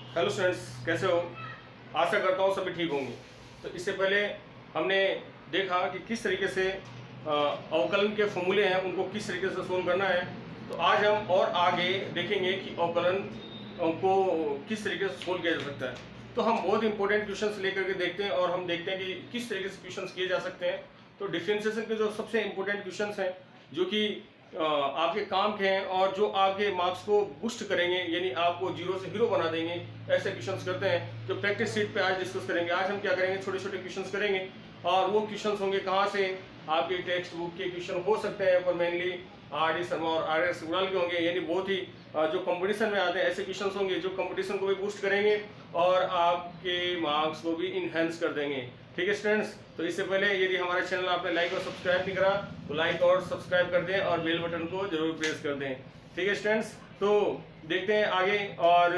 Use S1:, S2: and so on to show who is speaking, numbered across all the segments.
S1: Hello students, कैसे हो? आशा करता हूँ सभी ठीक होंगे। तो इससे पहले हमने देखा कि किस तरीके से अवकलन के फॉर्मूले हैं उनको किस तरीके से सोल्व करना है। तो आज हम और आगे देखेंगे कि अवकलन को किस तरीके से सोल्व किया जा सकता है। तो हम बहुत इंपॉर्टेंट क्वेश्चंस लेकर के देखते हैं और हम देखते हैं कि किस तरीके से क्वेश्चंस किए जा सकते हैं। तो डिफरेंशिएशन के जो सबसे इंपॉर्टेंट क्वेश्चंस हैं जो कि आपके काम के हैं और जो आपके मार्क्स को बूस्ट करेंगे, यानी आपको जीरो से हीरो बना देंगे, ऐसे क्वेश्चंस करते हैं जो प्रैक्टिस शीट पे आज डिस्कस करेंगे। आज हम क्या करेंगे, छोटे छोटे क्वेश्चंस करेंगे और वो क्वेश्चंस होंगे कहाँ से, आपके टेक्स्ट बुक के क्वेश्चन हो सकते हैं पर मेनली आर डी शर्मा और आर एस उड़ाल के होंगे, यानी बहुत ही जो कंपटीशन में आते हैं ऐसे क्वेश्चंस होंगे जो कंपटीशन को भी बूस्ट करेंगे और आपके मार्क्स को भी इनहेंस कर देंगे। ठीक है स्टूडेंट्स, तो इससे पहले यदि हमारा चैनल आपने लाइक और सब्सक्राइब नहीं करा तो लाइक और सब्सक्राइब कर दें और बेल बटन को जरूर प्रेस कर दें। ठीक है स्टूडेंट्स, तो देखते हैं आगे और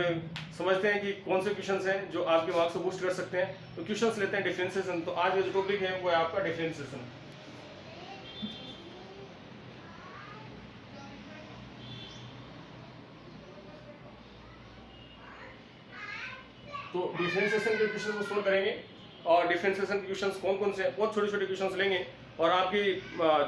S1: समझते हैं कि कौन से क्वेश्चंस हैं जो आपके मार्क्स को बूस्ट कर सकते हैं। तो क्वेश्चंस लेते हैं डिफरेंशिएशन। तो आज का जो टॉपिक है वो है आपका डिफरेंशिएशन। तो डिफरेंशिएशन के क्वेश्चन को सोल्व करेंगे और डिफरेंशिएशन के क्वेश्चंस कौन कौन से हैं, बहुत छोटे छोटे क्वेश्चंस लेंगे और आपकी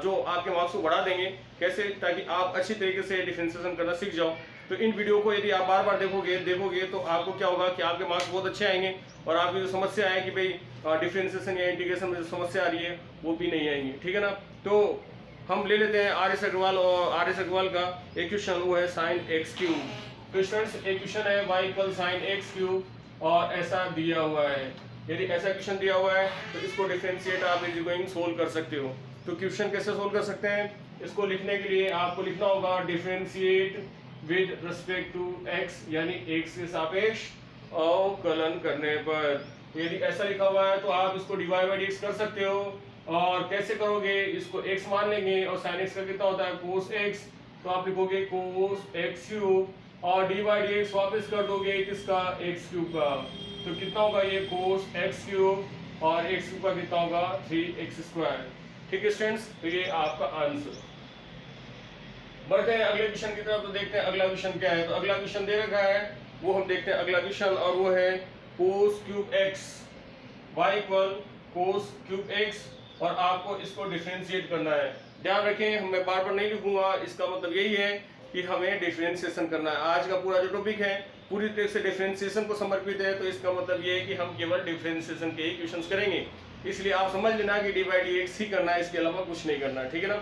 S1: जो आपके मार्क्स को बढ़ा देंगे कैसे, ताकि आप अच्छी तरीके से डिफरेंशिएशन करना सीख जाओ। तो इन वीडियो को यदि आप बार बार देखोगे तो आपको क्या होगा कि आपके मार्क्स बहुत अच्छे आएंगे और आपकी जो समस्या है कि भाई डिफरेंशिएशन या इंटीग्रेशन में जो समस्या आ रही है वो भी नहीं आएंगी। ठीक है ना। तो हम ले लेते हैं आर एस अग्रवाल, और आर एस अग्रवाल का एक क्वेश्चन वो है साइन एक्स क्यूब। तो स्टूडेंट्स एक क्वेश्चन है y equal sine x cube और ऐसा दिया हुआ है। यदि ऐसा क्वेश्चन दिया हुआ है तो इसको डिफरेंशिएट आप इज गोइंग सोल्व कर सकते हो। तो क्वेश्चन कैसे सोल्व कर सकते हैं, इसको लिखने के लिए आपको लिखना होगा differentiate with respect to x, यानी x के सापेक्ष अवकलन करने पर। यदि ऐसा लिखा हुआ है तो आप इसको डिवाइड बाई dx कर सकते हो। और कैसे करोगे, इसको x मान लेंगे और sin x का कितना होता है cos x, तो आप लिखोगे cos x क्यूब और डी बाई डी एक्स वापिस कर दोगे किसका, एक्स क्यूब का। तो कितना होगा ये कोस एक्स क्यूब और एक्स क्यूब का कितना होगा 3x स्क्वायर। ठीक है स्टूडेंट्स, तो ये आपका आंसर। बढ़ते हैं अगले क्वेश्चन की तरफ। तो देखते हैं अगला क्वेश्चन क्या है। तो अगला क्वेश्चन दे रखा है वो हम देखते हैं अगला क्वेश्चन, और वो है cos cube x y equal cos cube x और आपको इसको डिफरेंशिएट करना है। ध्यान रखें, मैं बार बार नहीं लिखूंगा, इसका मतलब यही है कि हमें डिफरेंशिएशन करना है। आज का पूरा जो टॉपिक है पूरी तरह से डिफरेंशिएशन को समर्पित है, तो इसका मतलब ये है कि हम केवल डिफरेंशिएशन के ही क्वेश्चंस करेंगे। इसलिए आप समझ लेना कि डी बाई डी एक्स ही करना है, इसके अलावा कुछ नहीं करना। ठीक है ना।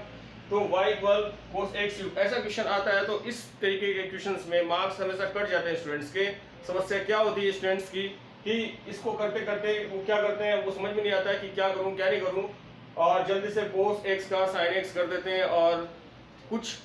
S1: तो y equal cos x cube ऐसा क्वेश्चन आता है तो इस तरीके के क्वेश्चंस में मार्क्स हमेशा कट जाते हैं स्टूडेंट्स के। समस्या क्या होती है स्टूडेंट्स की कि इसको करते करते वो क्या करते हैं, वो समझ में नहीं आता है कि क्या करूं क्या नहीं करूं, और जल्दी से कोस एक्स का साइन एक्स कर देते हैं और कुछ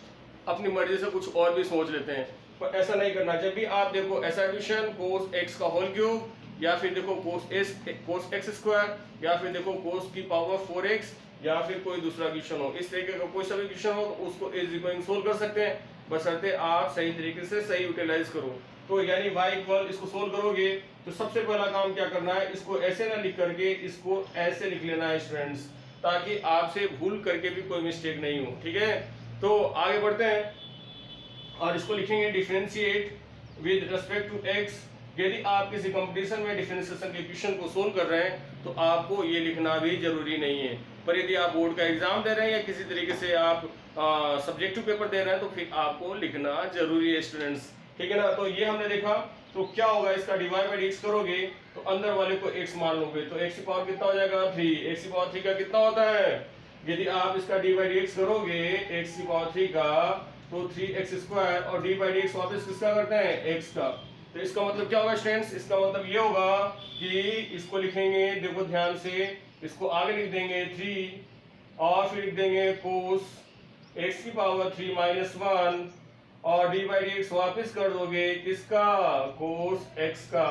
S1: अपनी मर्जी से कुछ और भी सोच लेते हैं। पर ऐसा नहीं करना। जब भी आप देखो ऐसा क्वेश्चन कोस एक्स का होल क्यूब, या फिर देखो कोस एक्स स्क्वायर, या फिर देखो कोस की पावर 4x, या फिर कोई दूसरा क्वेश्चन हो, इस तरीके का कोई सा भी क्वेश्चन हो तो उसको इजी गोइंग सोल्व कर सकते हैं, बशर्ते आप सही तरीके से सही यूटिलाइज करो। तो यानी y इक्वल इसको सोल्व करोगे तो सबसे पहला काम क्या करना है, इसको ऐसे ना लिख करके इसको ऐसे लिख लेना है स्टूडेंट्स, ताकि आपसे भूल करके भी कोई मिस्टेक नहीं हो। ठीक है, तो आगे बढ़ते हैं और इसको लिखेंगे differentiate with respect to x। यदि आप किसी कंपटीशन में डिफरेंशिएशन के क्वेश्चन को सोल्व कर रहे हैं तो आपको ये लिखना भी जरूरी नहीं है, पर यदि आप बोर्ड का एग्जाम दे रहे हैं या किसी तरीके से आप सब्जेक्टिव पेपर दे रहे हैं तो फिर आपको लिखना जरूरी है स्टूडेंट्स। ठीक है ना। तो ये हमने देखा, तो क्या होगा, इसका डिवाइड बाई x करोगे तो अंदर वाले को x मान लोगे तो x की पावर कितना हो जाएगा 3। x की पावर 3 का कितना होता है, यदि आप इसका डी बाई डी एक्स करोगे x की पावर 3 का तो 3x स्क्वायर और डी बाई डी एक्स वापस किसका करते हैं x का। तो इसका मतलब क्या होगा स्टूडेंट्स, इसका मतलब ये होगा कि इसको लिखेंगे, देखो ध्यान से, इसको आगे लिख देंगे 3 और फिर लिख देंगे कोस x की पावर 3 माइनस 1 और डी बाई डी एक्स वापिस कर दोगे किसका, कोस x का।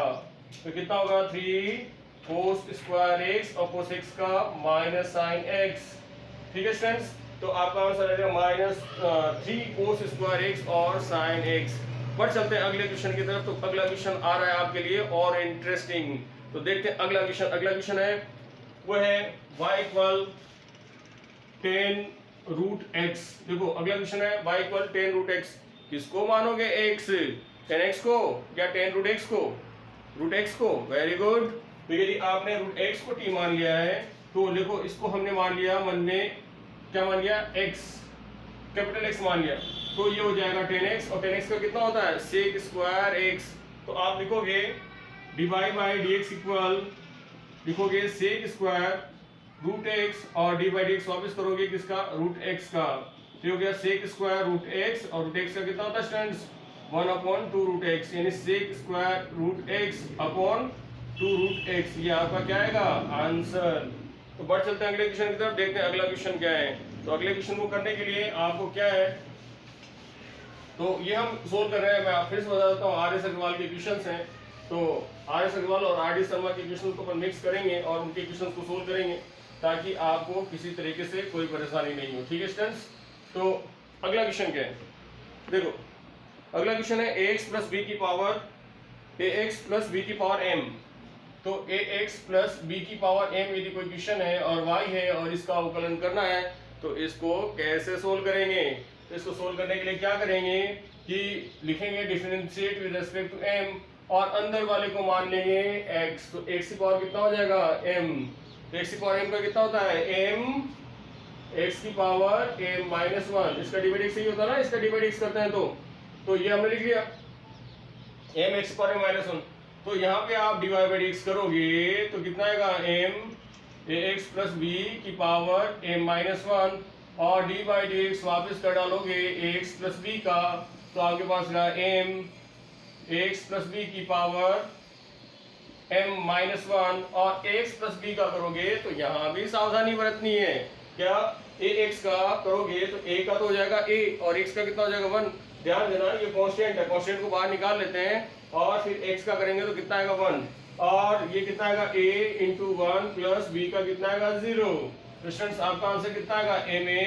S1: तो कितना होगा 3 कोस स्क्वायर x और कोस x का माइनस साइन x। ठीक है स्टूडेंट्स, तो आपका आंसर आ जाएगा -3 कोस स्क्वायर x और साइन x। बढ़ चलते हैं अगले क्वेश्चन की तरफ। तो अगला क्वेश्चन आ रहा है आपके लिए और इंटरेस्टिंग। तो देखते हैं अगला क्वेश्चन। अगला क्वेश्चन है वो है y इक्वल 10 रूट x। देखो अगला क्वेश्चन है y इक्वल 10 रूट x। किसको मानोगे x, 10x को या 10 रूट x को। रूट एक्स को, वेरी गुड। तो यदि आपने रूट एक्स को टी मान लिया है तो देखो इसको हमने मान लिया मन में, क्या मान लिया, एक्स, कैपिटल एक्स मान लिया, तो ये हो जाएगा 10x, और 10x का कितना होता है, सेक स्क्वायर एक्स। तो आप लिखोगे dy by d x equal, लिखोगे सेक स्क्वायर रूट एक्स और डी बाई डी एक्स वापिस करोगे किसका, रूट एक्स का, तो हो गया सेक स्क्वायर रूट एक्स, और रूट एक्स का कितना होता है स्टूडेंट्स, 1/2 रूट एक्स, यानी sec square root x upon 2 root x. ये आपका क्या आएगा, आंसर। तो बढ़ चलते हैं अगले क्वेश्चन की तरफ, देखते हैं अगला क्वेश्चन क्या है। तो अगले क्वेश्चन को करने के लिए आपको क्या है, तो ये हम सोल्व कर रहे हैं, मैं फिर से बता देता हूँ, आर एस अग्रवाल के क्वेश्चंस हैं। तो आर एस अग्रवाल और आर डी शर्मा के क्वेश्चन को अपन मिक्स करेंगे और उनके क्वेश्चन को सोल्व करेंगे ताकि आपको किसी तरीके से कोई परेशानी नहीं हो, ठीक है स्टूडेंट्स। तो अगला क्वेश्चन क्या है, देखो अगला क्वेश्चन है ए एक्स प्लस बी की पावर, ए एक्स प्लस बी की पावर एम। तो ए एक्स प्लस बी की पावर एम यदि कोई क्वेश्चन है और वाई है और इसका अवकलन करना है, तो इसको कैसे सोल्व करेंगे। तो इसको सोल्व करने के लिए क्या करेंगे कि लिखेंगे differentiate with respect to m, और अंदर वाले को मान लेंगे x। तो x की पावर कितना हो जाएगा, m। तो x की पावर m का कितना होता है, m x की पावर m माइनस 1। इसका डिवाइड x ही होता है ना, इसका डिवाइड x करते हैं तो ये हमने लिख लिया m x की पावर m माइनस 1। तो यहाँ पे आप डिवाइड बाई x करोगे तो कितना आएगा, m ax प्लस b की पावर m माइनस 1, और डी बाई डी एक्स वापिस कर डालोगे ax प्लस b का, तो आपके पास रहा m ax प्लस b की पावर m माइनस 1, और ax प्लस b का करोगे तो यहाँ भी सावधानी बरतनी है, क्या ax का करोगे तो a का तो हो जाएगा a, और x का कितना हो जाएगा 1। ध्यान देना ये कांस्टेंट है, कांस्टेंट को बाहर निकाल लेते हैं, और फिर x का करेंगे तो कितना आएगा 1, और ये कितना आएगा a इंटू 1 प्लस b का कितना आएगा 0। तो स्टूडेंट्स आपका आंसर कितना आएगा, ma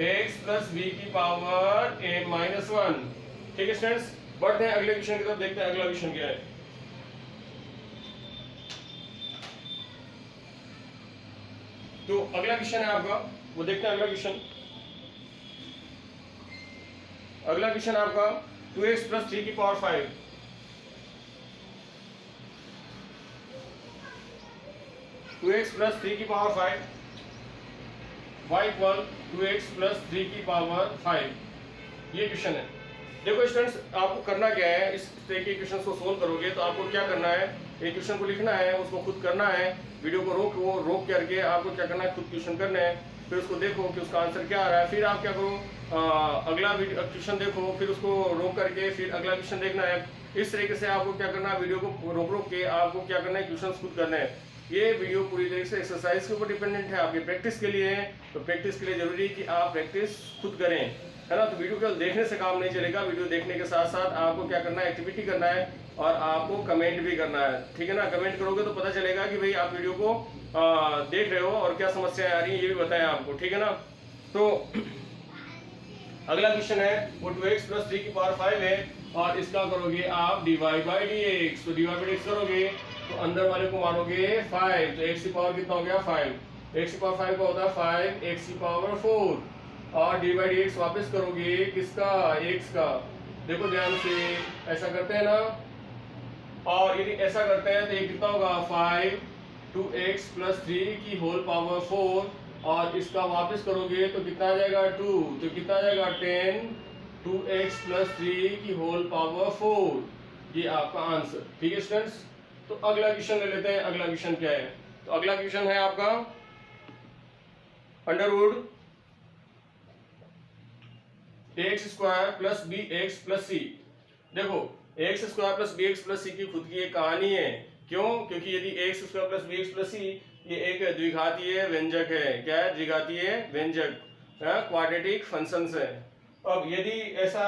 S1: x प्लस b की पावर m माइनस 1। ठीक है स्टूडेंट्स, बढ़ते हैं अगले क्वेश्चन की तरफ, देखते हैं अगला क्वेश्चन क्या है। तो अगला क्वेश्चन है आपका, वो देखते हैं अगला क्वेश्चन। अगला क्वेश्चन आपका 2x प्लस 3 की पावर 5, 2x प्लस 3 की power 5, y equal 2x plus 3 की पावर 5, ये क्वेश्चन है। देखो स्टूडेंट्स आपको करना क्या है, इस तरह के क्वेश्चन को सोल्व करोगे तो आपको क्या करना है, एक क्वेश्चन को लिखना है, उसको खुद करना है, वीडियो को रोक करके आपको क्या करना है, खुद क्वेश्चन करना है, फिर उसको देखो कि उसका आंसर क्या आ रहा है, फिर आप क्या करो, अगला क्वेश्चन देखो, फिर उसको रोक करके फिर अगला क्वेश्चन देखना है। इस तरीके से आपको क्या करना है, वीडियो को रोक के आपको क्या करना है, क्वेश्चन खुद करना है। ये वीडियो पूरी तरीके से एक्सरसाइज के ऊपर डिपेंडेंट है, आपकी प्रैक्टिस के लिए है। तो प्रैक्टिस के लिए जरूरी है कि आप प्रैक्टिस खुद करें, है ना। तो वीडियो केवल देखने से काम नहीं चलेगा, वीडियो देखने के साथ साथ आपको क्या करना है, एक्टिविटी करना है, और आपको कमेंट भी करना है, ठीक है ना। कमेंट करोगे तो पता चलेगा कि भाई आप वीडियो को देख रहे हो और क्या समस्याएं आ रही है ये भी बताएं आपको, ठीक है ना। तो अगला क्वेश्चन है वो 2x प्लस 3 की पावर 5 है, और इसका करोगे आप डिवाइड बाई dx। तो डिवाइड बाई dx करोगे तो अंदर वाले को मानोगे 5, तो x की पावर कितना हो गया 5, x की पावर 5 का होता है 5x की पावर 4, और डी बाई dx वापस करोगे किसका, x का। देखो ध्यान से ऐसा करते हैं ना, और यदि ऐसा करते हैं तो ये कितना होगा 5 2x प्लस 3 की होल पावर 4, और इसका वापस करोगे तो कितना आ जाएगा 2, तो कितना आ जाएगा 10 2x प्लस 3 की होल पावर 4, ये आपका आंसर। ठीक है स्टूडेंट्स, तो अगला क्वेश्चन ले लेते हैं। अगला क्वेश्चन क्या है, तो अगला क्वेश्चन है आपका under root ax square plus bx plus c। देखो ax square plus bx plus c की खुद की एक कहानी है, क्यों, क्योंकि यदि ax square plus bx plus c ये एक द्विघातीय व्यंजक है, क्या है, द्विघातीय व्यंजक, क्वाड्रेटिक फंक्शंस है। अब यदि ऐसा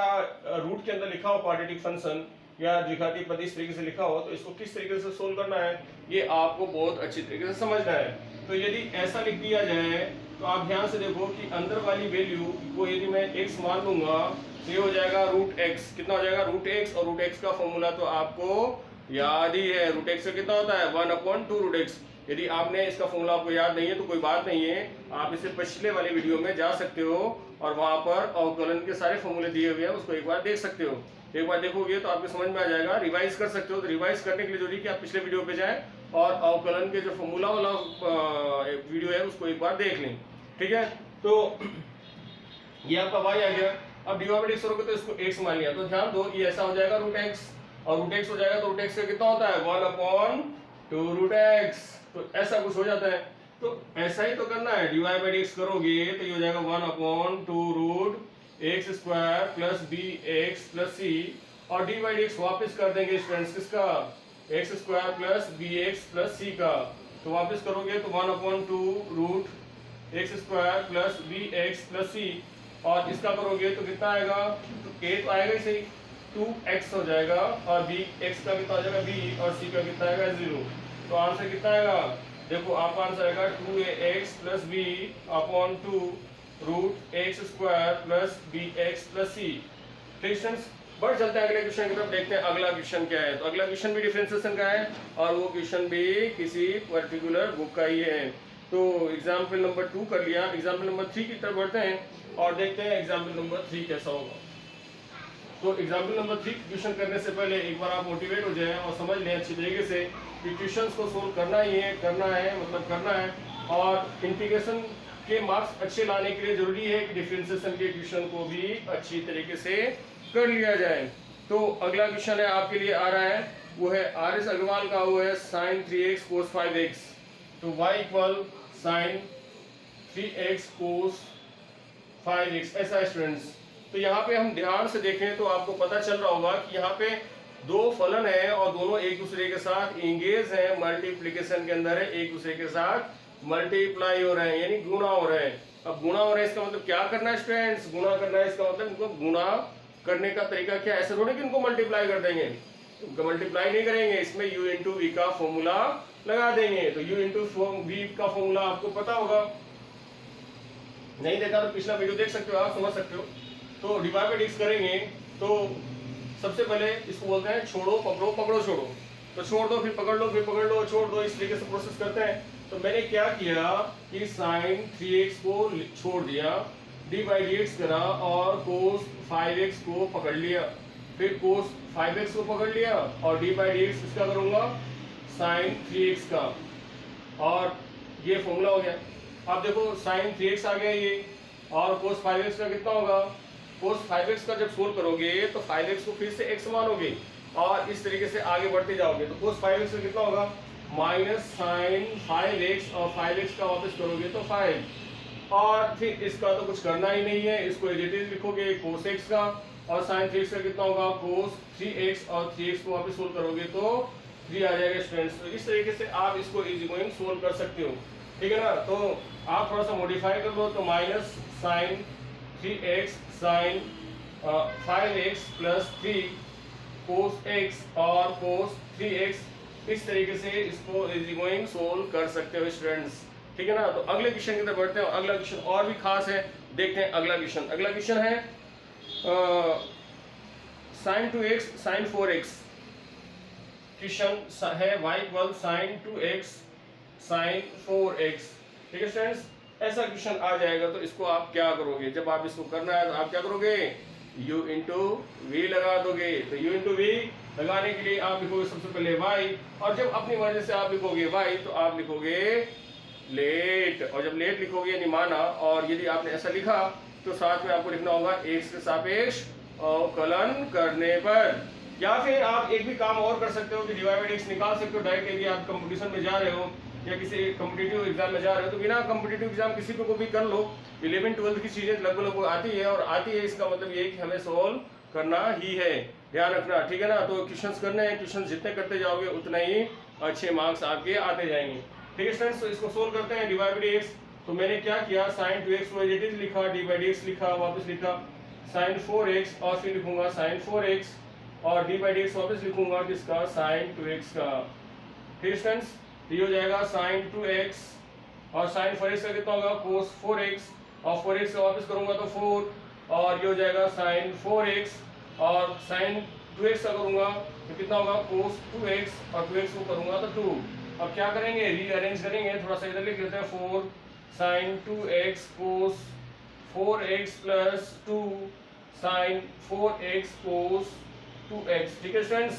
S1: रूट के अंदर लिखा हो क्वाड्रेटिक फंक्शन या द्विघातीय पद इस तरीके से लिखा हो, तो इसको किस तरीके से सोल्व करना है ये आपको बहुत अच्छी तरीके से समझना है। तो यदि ऐसा लिख दिया जाए तो आप ध्यान से देखो कि अंदर वाली वैल्यू को यदि मैं x मान लूंगा तो ये हो जाएगा रूट x, कितना हो जाएगा रूट x, और रूट x का फॉर्मूला तो आपको याद ही है, रूट x का कितना होता है 1/2 रूट x। यदि आपने इसका फॉर्मूला आपको याद नहीं है तो कोई बात नहीं है, आप इसे पिछले वाले वीडियो में जा सकते हो और वहाँ पर अवकलन के सारे फॉर्मूले दिए हुए हैं, उसको एक बार देख सकते हो। एक बार देखोगे तो आपको समझ में आ जाएगा, रिवाइज कर सकते हो। तो रिवाइज करने के लिए जरूरी कि आप पिछले वीडियो पे जाएं और अवकलन के जो फॉर्मूला वाला वीडियो है उसको एक बार देख लें, ठीक है। तो ये आपका y आ गया। अब dy बाई dx करोगे तो इसको x मान लिया, तो ध्यान दो ये ऐसा हो जाएगा रूट x, और रूट x हो जाएगा तो रूट x का कितना होता है 1/2 रूट x, तो ऐसा कुछ हो जाता है। तो ऐसा ही तो करना है, dy बाई dx करोगे तो ये हो जाएगा 1/2 root x square plus bx plus c, और dy बाई dx वापस कर देंगे स्टूडेंट्स किसका, x square plus bx plus c का। तो वापस करोगे तो 1/2 root x square plus bx plus c, और इसका करोगे तो कितना आएगा, तो a तो आएगा ही सही 2x हो जाएगा, और bx का कितना हो जाएगा b, और c का कितना आएगा 0। तो आंसर कितना आएगा, देखो आपका आंसर आएगा 2ax plus b upon 2 root x square plus bx plus c। Friends बढ़ चलते हैं अगले क्वेश्चन की तरफ, देखते हैं अगला क्वेश्चन क्या है। तो अगला क्वेश्चन भी डिफरेंशिएशन का है, और वो क्वेश्चन भी किसी पर्टिकुलर बुक का ही है। तो एग्जाम्पल नंबर 2 कर लिया, एग्जाम्पल नंबर 3 की तरफ बढ़ते हैं और देखते हैं एग्जाम्पल नंबर 3 कैसा होगा। तो एग्जाम्पल नंबर 3 क्वेश्चन करने से पहले एक बार आप मोटिवेट हो जाएं और समझ लें अच्छी तरीके से कि क्वेश्चंस को सोल्व करना ही है, करना है। और इंटीग्रेशन के मार्क्स अच्छे लाने के लिए जरूरी है कि डिफरेंशिएशन के क्वेश्चन को भी अच्छी तरीके से कर लिया जाए। तो अगला क्वेश्चन है आपके लिए आ रहा है, वो है आर.एस. अग्रवाल का, वो है sin 3x cos 5x। तो y equal sin 3x cos 5x, ऐसा है स्टूडेंट्स। तो यहाँ पे हम ध्यान से देखें तो आपको पता चल रहा होगा कि यहाँ पे दो फलन है और दोनों एक दूसरे के साथ इंगेज है, मल्टीप्लिकेशन के अंदर है, एक दूसरे के साथ मल्टीप्लाई हो रहे हैं, यानी गुणा हो रहे हैं। अब गुणा हो रहे हैं इसका मतलब क्या करना है स्टूडेंट्स, गुणा करना है, इसका मतलब इनको गुणा करने का तरीका क्या है, ऐसे थोड़ी कि इनको मल्टीप्लाई कर देंगे, तो मल्टीप्लाई नहीं करेंगे, इसमें u इंटू वी का फॉर्मूला लगा देंगे। तो u इंटू वी का फॉर्मूला आपको पता होगा, नहीं देखा तो पिछला वीडियो देख सकते हो, आप समझ सकते हो। तो डिवाइड बाय डिक्स करेंगे तो सबसे पहले इसको बोलते हैं छोड़ो पकड़ो, पकड़ो छोड़ो। तो छोड़ दो फिर पकड़ लो, फिर पकड़ लो छोड़ दो, इस तरीके से प्रोसेस करते हैं। तो मैंने क्या किया कि sin 3x को छोड़ दिया, d बाई dx करा और cos 5x को पकड़ लिया, फिर cos 5x को पकड़ लिया और d बाई dx इसका करूंगा sin 3x का, और ये फॉर्मूला हो गया। अब देखो sin 3x आ गया ये, और cos 5x का कितना होगा, cos 5x का जब सोल्व करोगे तो 5x को फिर से x मानोगे और इस तरीके से आगे बढ़ते जाओगे। तो cos 5x का कितना होगा माइनस sin 5x, और 5x का वापस करोगे तो 5, और फिर इसका तो कुछ करना ही नहीं है, इसको एज इट इज लिखोगे cos x का, और sin 3x का कितना होगा cos 3x, और 3x को वापस सोल्व करोगे तो 3 आ जाएगा स्टूडेंट्स। तो इस तरीके से आप इसको इजी गोइंग सोल्व कर सकते हो, ठीक है ना। तो आप थोड़ा सा मॉडिफाई कर लो, तो minus sin 3x sin 5x plus 3 cos x और cos 3x, इस तरीके से इसको इजी गोइंग सोल्व कर सकते हो स्टूडेंट्स, ठीक है ना। तो अगले क्वेश्चन की तरफ बढ़ते हैं, अगला क्वेश्चन और भी खास है, देखते हैं अगला क्वेश्चन। अगला क्वेश्चन है sin 2x sin 4x। Question है y equal sin 2x sin 4x, ठीक है स्टूडेंट्स। ऐसा क्वेश्चन आ जाएगा तो इसको आप क्या करोगे, जब आप इसको करना है तो आप क्या करोगे, u इंटू वी लगा दोगे। तो u इंटू वी लगाने के लिए आप लिखोगे सबसे पहले y, और जब अपनी मर्जी से आप लिखोगे y तो आप लिखोगे लेट, और जब लेट लिखोगे यानी माना, और यदि आपने ऐसा लिखा तो साथ में आपको लिखना होगा x के सापेक्ष अवकलन करने पर। या फिर आप एक भी काम और कर सकते हो कि डिवाइड बाय x निकाल सकते हो डायरेक्ट, यदि आप कंपटीशन में जा रहे हो या किसी कॉम्पिटिटिव एग्जाम में जा रहे हो तो बिना कॉम्पिटिटिव एग्जाम किसी को भी कर लो, 11 12 की चीजें लगभग आती है, और आती है इसका मतलब ये कि हमें सोल्व करना ही है, ध्यान रखना, ठीक है ना। तो क्वेश्चंस करने हैं, क्वेश्चन जितने करते जाओगे उतना ही अच्छे मार्क्स आपके आते जाएंगे, ठीक है स्टूडेंट्स। तो इसको सोल्व करते हैं डिवाइड बाय dx। तो मैंने क्या किया sin 2x को एज इट इज लिखा, d बाई dx लिखा, वापस लिखा sin 4x, और फिर लिखूंगा sin 4x, और d बाई dx वापस लिखूंगा किसका sin 2x का, ठीक स्टूडेंट्स। ये हो जाएगा sin 2x, और sin 4x का कितना होगा cos 4x, और 4x का वापस करूंगा तो 4, और ये हो जाएगा sin 4x, और sin 2x का करूंगा तो कितना होगा cos 2x, और 2x को करूंगा तो 2। अब क्या करेंगे, रीअरेंज करेंगे, थोड़ा सा इधर लिख लेते हैं 4 sin 2x cos 4x plus 2 sine 4x cos 2x। ठीक है स्टूडेंट्स,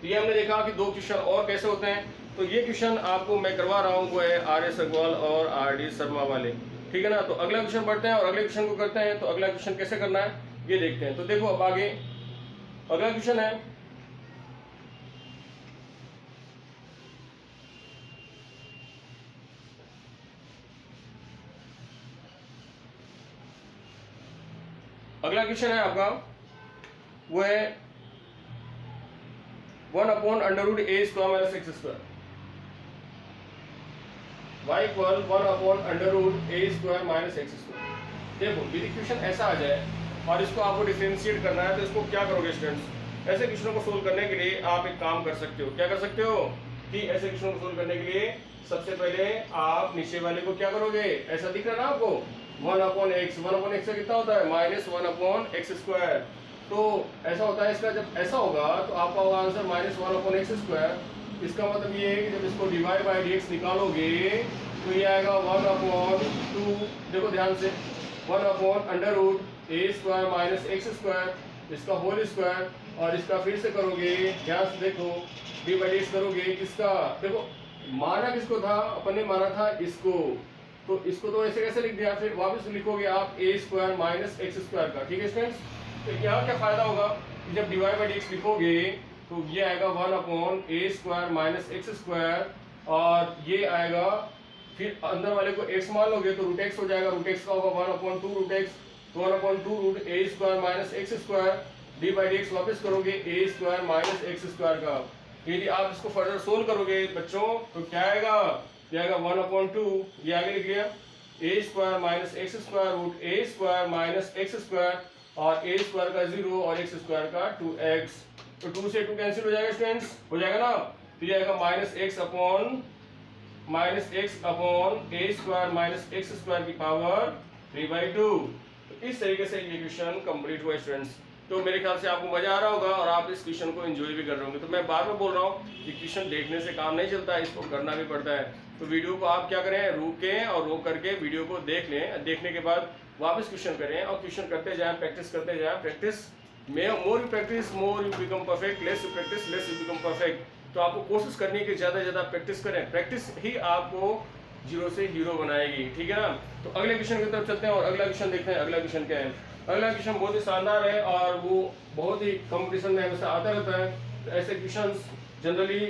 S1: ये हमने देखा कि दो क्वेश्चन और कैसे होते हैं। तो ये क्वेश्चन आपको मैं करवा रहा हूँ वो है आर एस अग्रवाल और आर डी शर्मा वाले। ठीक है ना, तो अगला क्वेश्चन पढ़ते हैं और अगले क्वेश्चन को करते हैं। तो अगला क्वेश्चन कैसे करना है ये देखते हैं। तो देखो अब आगे अगला क्वेश्चन है, अगला क्वेश्चन है आपका वो है 1/√a² - x²। y = 1/√a² - x²। देखो यदि क्वेश्चन ऐसा आ जाए और इसको आपको डिफरेंशिएट करना है तो इसको क्या करोगे स्टूडेंट्स। ऐसे क्वेश्चनों को सोल्व करने के लिए आप एक काम कर सकते हो। क्या कर सकते हो कि ऐसे क्वेश्चनों को सोल्व करने के लिए सबसे पहले आप नीचे वाले को क्या करोगे, ऐसा दिख रहा है ना आपको 1/x। 1/x से कितना होता है -1/x²। तो ऐसा होता है इसका, जब ऐसा होगा तो आपका होगा आंसर -1/x²। इसका मतलब ये है कि जब इसको डिवाइड बाय dx निकालोगे तो ये आएगा 1/2। देखो ध्यान से 1/√a² - x², इसका होल स्क्वायर, और इसका फिर से करोगे ध्यान से देखो d/dx करोगे किसका, देखो माना किसको था, अपन ने माना था इसको, तो इसको तो ऐसे कैसे लिख दिया, फिर वापस लिखोगे आप a² - x² का। ठीक है स्टूडेंट्स, तो यहाँ क्या फायदा होगा कि जब डिवाइड बाय dx लिखोगे तो ये आएगा 1/a² - x², और ये आएगा फिर अंदर वाले को x मान लोगे तो √x हो जाएगा। √x का होगा 1/2√x, 1/2√a² - x²। d/dx वापस करोगे a² - x² का। यदि आप इसको फर्दर सोल्व करोगे बच्चों तो क्या आएगा, ये आएगा 1/2, ये आगे लिख लिया a² - x² √a² - x², और a² का 0 और x² का 2x। तो 2 से 2 कैंसिल हो जाएगा स्टूडेंट्स, हो जाएगा ना। तो ये आएगा -x/a² - x² की पावर 3/2। तो इस तरीके से ये क्वेश्चन कंप्लीट हुआ स्टूडेंट्स। तो मेरे ख्याल से आपको मजा आ रहा होगा और आप इस क्वेश्चन को एंजॉय भी कर रहे होंगे। तो मैं बार बार बोल रहा हूँ कि क्वेश्चन देखने से काम नहीं चलता है, इसको करना भी पड़ता है। तो वीडियो को आप क्या करें, रुकें और रोक करके वीडियो को देख लें। देखने के बाद वापस क्वेश्चन करें और क्वेश्चन करते जाएं, प्रैक्टिस करते जाएं। प्रैक्टिस में more you practice more you become perfect, less you practice less you become perfect. तो आपको कोशिश करनी है कि ज़्यादा से ज़्यादा प्रैक्टिस करें। प्रैक्टिस ही आपको जीरो से हीरो बनाएगी। ठीक है ना, तो अगले क्वेश्चन की तरफ चलते हैं और अगला क्वेश्चन देखते हैं। अगला क्वेश्चन क्या है, अगला क्वेश्चन बहुत ही शानदार है और वो बहुत ही कंपटीशन में हमेशा आता रहता है। तो ऐसे क्वेश्चंस जनरली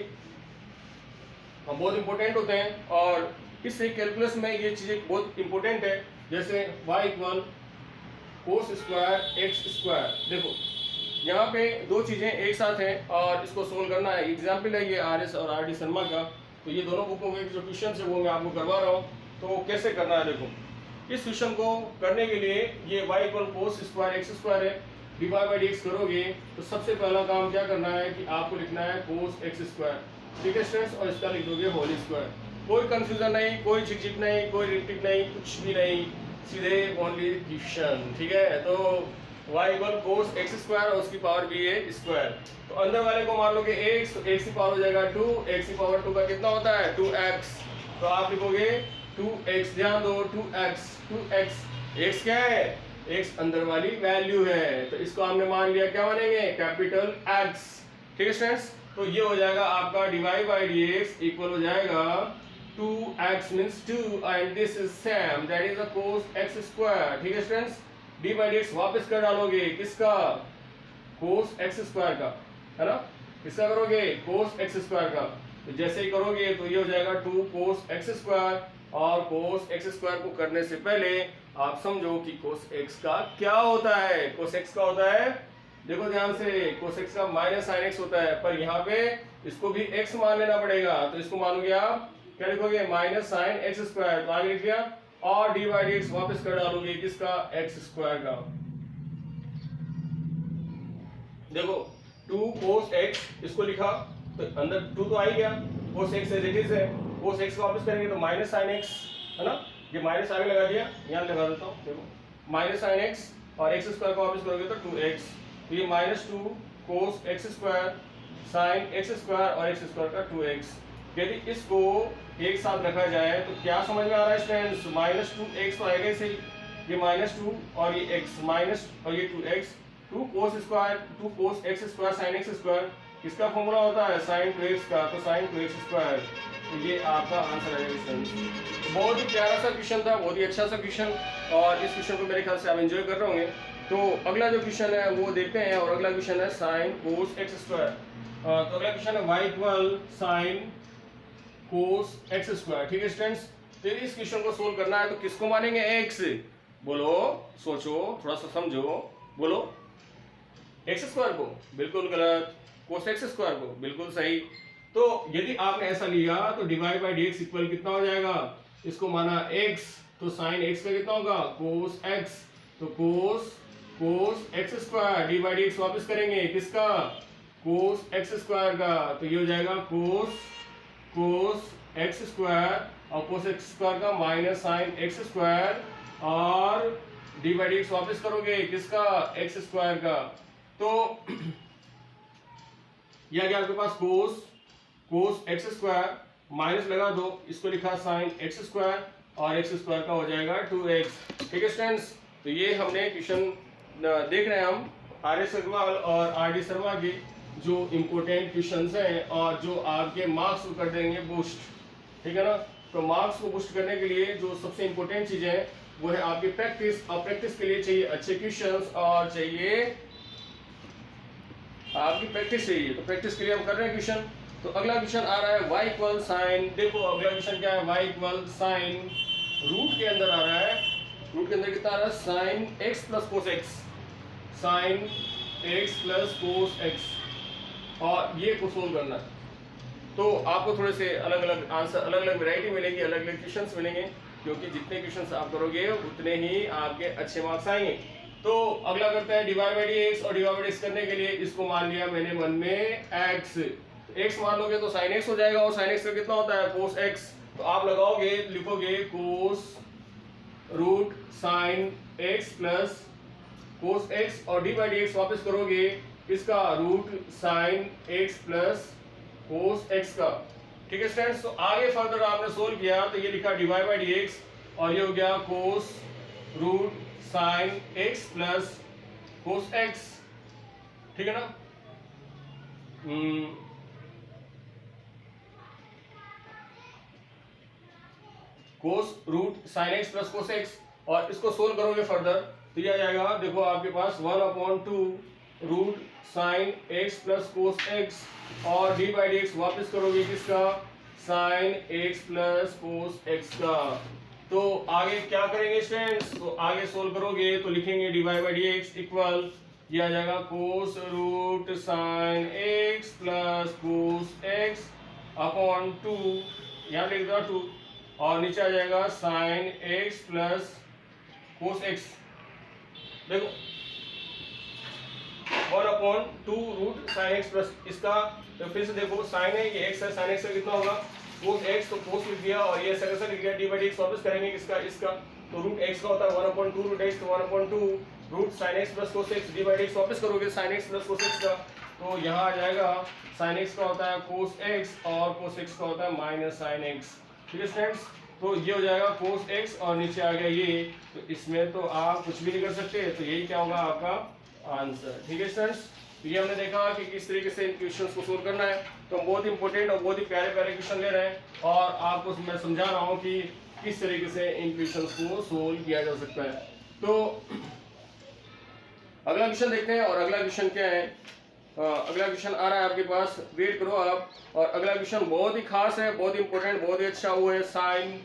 S1: बहुत इंपॉर्टेंट होते हैं और इससे कैलकुलस में ये चीज़ें बहुत इंपॉर्टेंट है। जैसे y = cos² x²। देखो यहाँ पे दो चीज़ें एक साथ हैं और इसको सोल्व करना है। एग्जाम्पल है ये RS और RD शर्मा का। तो ये दोनों बुकों के जो क्वेश्चन है वो मैं आपको करवा रहा हूँ। तो कैसे करना है देखो, इस क्वेश्चन को करने के लिए ये y = cos² x² है, डिवाइड बाय dx करोगे तो सबसे पहला काम क्या करना है कि आपको लिखना है cos x²। ठीक है स्टूडेंट्स, और इसका लिख दोगे होल स्क्वायर। कोई कंफ्यूजन नहीं, कोई झिकझिक नहीं, कोई रिटिक नहीं, कुछ भी नहीं, सीधे ओनली क्वेश्चन। ठीक है, तो y = cos x² और उसकी पावर भी है स्क्वायर। तो अंदर वाले को मान लोगे x, तो x की पावर हो जाएगा 2, x की पावर 2 का कितना होता है 2x। तो आप लिखोगे 2x, ध्यान दो 2x, x क्या है, x अंदर वाली वैल्यू है, तो इसको हमने मान लिया क्या मानेंगे कैपिटल X। ठीक है स्टूडेंट्स, तो ये हो जाएगा आपका डिवाइड बाय dx इक्वल हो जाएगा 2x means 2 and this is same that is a cos x²। ठीक है स्टूडेंट्स, d/dx वापस कर डालोगे किसका, cos x² का, है ना, किसका करोगे cos x² का। तो जैसे ही करोगे तो ये हो जाएगा 2 cos x², और cos x² को करने से पहले आप समझो कि cos x का क्या होता है। cos x का होता है, देखो ध्यान से, cos x का -sin x होता है, पर यहाँ पे इसको भी x मान लेना पड़ेगा। तो इसको मानोगे आप, क्या लिखोगे -sin x², तो आगे लिख लिया, और d/dx वापस कर डालोगे किसका x² का। देखो 2 cos x, इसको लिखा तो अंदर 2 तो आ ही गया, cos x as it is है, cos x को वापस करेंगे तो -sin x, है ना, ये माइनस आगे लगा दिया, यहाँ लगा देता हूँ, देखो -sin x और x² को वापस करोगे तो 2x, तो ये -2 cos x² sin x² और x² का 2x। यदि इसको एक साथ रखा जाए तो क्या समझ में आ रहा है स्टूडेंट्स, -2x तो आएगा ही सही, ये -2 और ये x माइनस और ये 2x 2 cos square 2 cos x square sin x square किसका फॉर्मूला होता है sin 2x का, तो sin 2x स्क्वायर। तो ये आपका आंसर है क्वेश्चन। बहुत ही प्यारा सा क्वेश्चन था, बहुत ही अच्छा सा क्वेश्चन, और इस क्वेश्चन को मेरे ख्याल से आप एंजॉय कर रहे होंगे। तो अगला जो क्वेश्चन है वो देखते हैं, और अगला क्वेश्चन है sin cos x स्क्वायर। तो अगला क्वेश्चन है y equal sin cos x square. ठीक है स्टूडेंट्स, तो इस क्वेश्चन को सोल्व करना है तो किसको मानेंगे? x। बोलो, सोचो, थोड़ा सा समझो, बोलो। x स्क्वायर को बिल्कुल गलत, cos x स्क्वायर को बिल्कुल सही। तो यदि आपने ऐसा लिया तो डिवाइड बाय dx इक्वल कितना हो जाएगा? इसको माना x, तो sin x का कितना होगा? cos x, तो cos x square D by dx वापस करेंगे किसका? cos x स्क्वायर का, तो ये हो जाएगा cos x स्क्वायर, और cos x स्क्वायर का माइनस sin x स्क्वायर, और डी बाई dx वापस करोगे किसका? x स्क्वायर का। तो यह आ गया आपके पास cos x स्क्वायर, माइनस लगा दो, इसको लिखा sin x स्क्वायर, और x स्क्वायर का हो जाएगा 2x। ठीक है स्टूडेंट्स, तो ये हमने क्वेश्चन देख रहे हैं हम आर.एस. अग्रवाल और आर.डी. शर्मा के जो इम्पोर्टेंट क्वेश्चंस हैं, और जो आपके मार्क्स को कर देंगे बूस्ट। ठीक है ना, तो मार्क्स को बूस्ट करने के लिए जो सबसे इम्पोर्टेंट चीजें हैं वो है आपकी प्रैक्टिस, और प्रैक्टिस के लिए चाहिए अच्छे क्वेश्चंस और चाहिए आपकी प्रैक्टिस चाहिए। तो प्रैक्टिस के लिए हम कर रहे हैं क्वेश्चन। तो अगला क्वेश्चन आ रहा है y इक्वल साइन, देखो अगला क्वेश्चन क्या है? y इक्वल साइन, रूट के अंदर आ रहा है, रूट के अंदर कितना आ रहा है? Sine x plus cos x, sine x plus cos x, और ये को सोल्व करना है। तो आपको थोड़े से अलग अलग आंसर, अलग अलग वैरायटी मिलेगी, अलग अलग क्वेश्चंस मिलेंगे, क्योंकि जितने क्वेश्चंस आप करोगे उतने ही आपके अच्छे मार्क्स आएंगे। तो अगला करते हैं डिवाइड बाय dx, और डिवाइड बाय dx करने के लिए इसको मान लिया मैंने मन में x, x मान लोगे तो sin x हो जाएगा, और sin x का कितना होता है? cos x। तो आप लगाओगे, लिखोगे cos root sin x plus cos x, और डी बाई dx वापस करोगे इसका? Root sin x plus cos x का। ठीक है स्टूडेंट्स, तो आगे फर्दर आपने सोल्व किया तो ये लिखा डिवाइड बाई dx, और ये हो गया cos root sin x plus cos x। ठीक है ना, cos root sin x plus cos x, और इसको सोल्व करोगे फर्दर तो ये आ जाएगा, देखो आपके पास 1/2 root sin x plus cos x, और डी बाई dx वापस करोगे किसका? sin x plus cos x का। तो आगे क्या करेंगे स्टूडेंट्स? तो आगे सोल्व करोगे तो लिखेंगे डिवाइड बाई dx इक्वल, ये आ जाएगा cos root sin x plus cos x upon 2, यहाँ लिख दो 2, और नीचे आ जाएगा sin x plus cos x। देखो 1/2 रूट sin x प्लस इसका, तो फिर से देखो साइन है, ये x है, sin x का कितना होगा? cos x, तो cos लिख दिया, और ये ऐसा लिख दिया, डी बाई dx वापस करेंगे किसका? इसका। तो रूट x का होता है 1/2 रूट x, तो 1/2 root sin x plus cos x, D by dx वापस करोगे sin x plus cos x का, तो यहाँ आ जाएगा sin x का होता है cos x, और cos x का होता है माइनस sin x। ठीक है स्टूडेंट्स, तो ये हो जाएगा cos x, और नीचे आ गया ये, तो इसमें तो आप कुछ भी नहीं कर सकते, तो यही क्या होगा आपका आंसर। ठीक है स्टूडेंट्स, तो ये हमने देखा कि किस तरीके से इन क्वेश्चंस को सोल्व करना है। तो हम बहुत इंपॉर्टेंट और बहुत ही प्यारे प्यारे क्वेश्चन ले रहे हैं, और आपको मैं समझा रहा हूँ कि किस तरीके से इन क्वेश्चंस को सोल्व किया जा सकता है। तो अगला क्वेश्चन देखते हैं, और अगला क्वेश्चन क्या है? अगला क्वेश्चन आ रहा है आपके पास, वेट करो आप। और अगला क्वेश्चन बहुत ही खास है, बहुत ही इंपॉर्टेंट, बहुत ही अच्छा वो है साइन।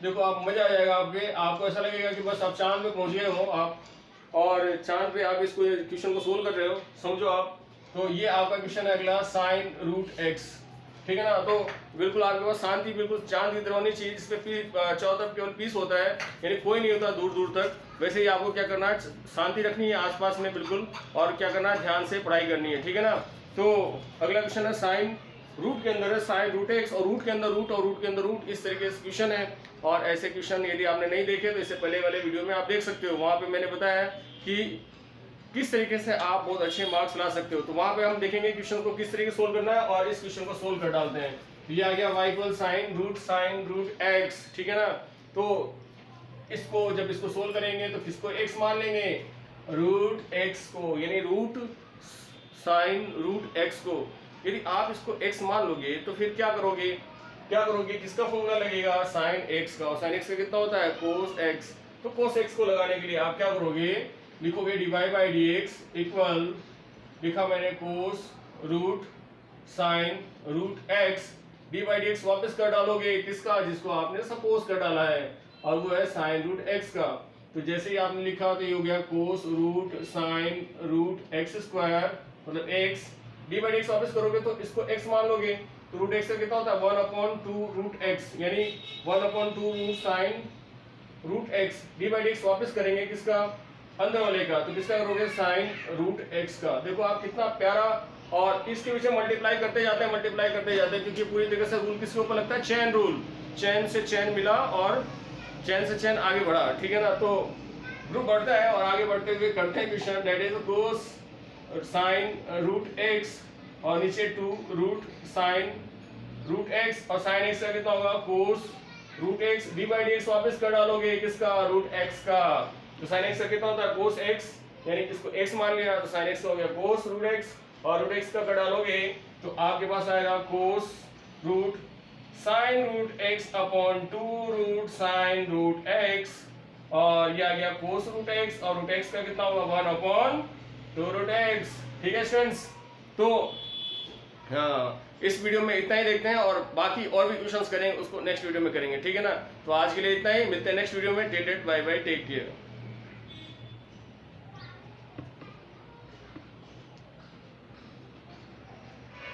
S1: देखो आप मजा आ जाएगा आपको ऐसा लगेगा कि बस आप चांद पे पहुंच गए हो आप, और चांद पे आप इसको क्वेश्चन को सोल्व कर रहे हो, समझो आप। तो ये आपका क्वेश्चन है अगला, साइन रूट एक्स। ठीक है ना, तो बिल्कुल आपके पास शांति, बिल्कुल चांद की तरह होनी चाहिए, जिसपे चारों तरफ केवल पीस होता है, यानी कोई नहीं होता दूर दूर तक। वैसे ही आपको क्या करना है, शांति रखनी है आसपास में बिल्कुल, और क्या करना है, ध्यान से पढ़ाई करनी है। ठीक है ना, तो अगला क्वेश्चन है साइन रूट के अंदर है साइन रूट एक्स, और रूट के अंदर रूट, और रूट के अंदर रूट, इस तरीके से क्वेश्चन है। और ऐसे क्वेश्चन यदि आपने नहीं देखे तो इससे पहले वाले वीडियो में आप देख सकते हो, वहाँ पे मैंने बताया कि किस तरीके से आप बहुत अच्छे मार्क्स ला सकते हो। तो वहाँ पे हम देखेंगे क्वेश्चन को किस तरीके से सोल्व करना है, और इस क्वेश्चन को सोल्व कर डालते हैं। ये आ गया y equal sine root x. ठीक है ना, तो इसको जब इसको सोल्व करेंगे तो किसको x मान लेंगे, रूट x को, यानी रूट साइन रूट x को। यदि आप इसको x मान लोगे तो फिर क्या करोगे, किसका फॉर्मूला लगेगा, साइन x का। और साइन x का कितना होता है, कोस x। तो कोस x को लगाने के लिए आप क्या करोगे, लिखोगे dy बाई dx इक्वल, लिखा मैंने cos root sine root x, D by dx वापस कर डालोगे किसका, जिसको आपने सपोज कर डाला है, और वो है साइन रूट x का। तो जैसे ही आपने लिखा तो ये हो गया cos root sine root x square मतलब x, डी बाई dx वापस करोगे तो इसको x मान लोगे, तो रूट x का कितना होता है 1/2 रूट x, यानी 1/2 root sine root x, D by dx वापस करेंगे किसका, अंदर वाले का, तो किसका करोगे साइन रूट x का। देखो आप कितना प्यारा, और इसके पीछे मल्टीप्लाई करते जाते हैं, क्योंकि पूरी तरह से रूल किसके ऊपर लगता है, चेन रूल, चेन से चेन मिला और चेन से चेन आगे बढ़ा, ठीक है ना। तो ग्रुप बढ़ता है और आगे बढ़ते हुए करते हैं question, that is cos sine root x और नीचे 2 रूट साइन रूट x, और साइन x का कितना होगा cos root x, D by dx वापस कर डालोगे किसका, रूट x का। तो साइन x का कितना होता है कोस x, यानी इसको x मान लिया तो साइन x हो गया कोस रूट x, और रूट x का कर डालोगे तो आपके पास आएगा cos root sine root x upon 2 root sine root x, और ये आ गया कोस रूट x, और रूट x का कितना होगा 1/2 रूट x, ठीक है स्टूडेंट्स। तो हाँ, इस वीडियो में इतना ही देखते हैं, और बाकी और भी क्वेश्चंस करेंगे उसको नेक्स्ट वीडियो में करेंगे, ठीक है ना। तो आज के लिए इतना ही, मिलते हैं नेक्स्ट वीडियो में, take bye bye, take care.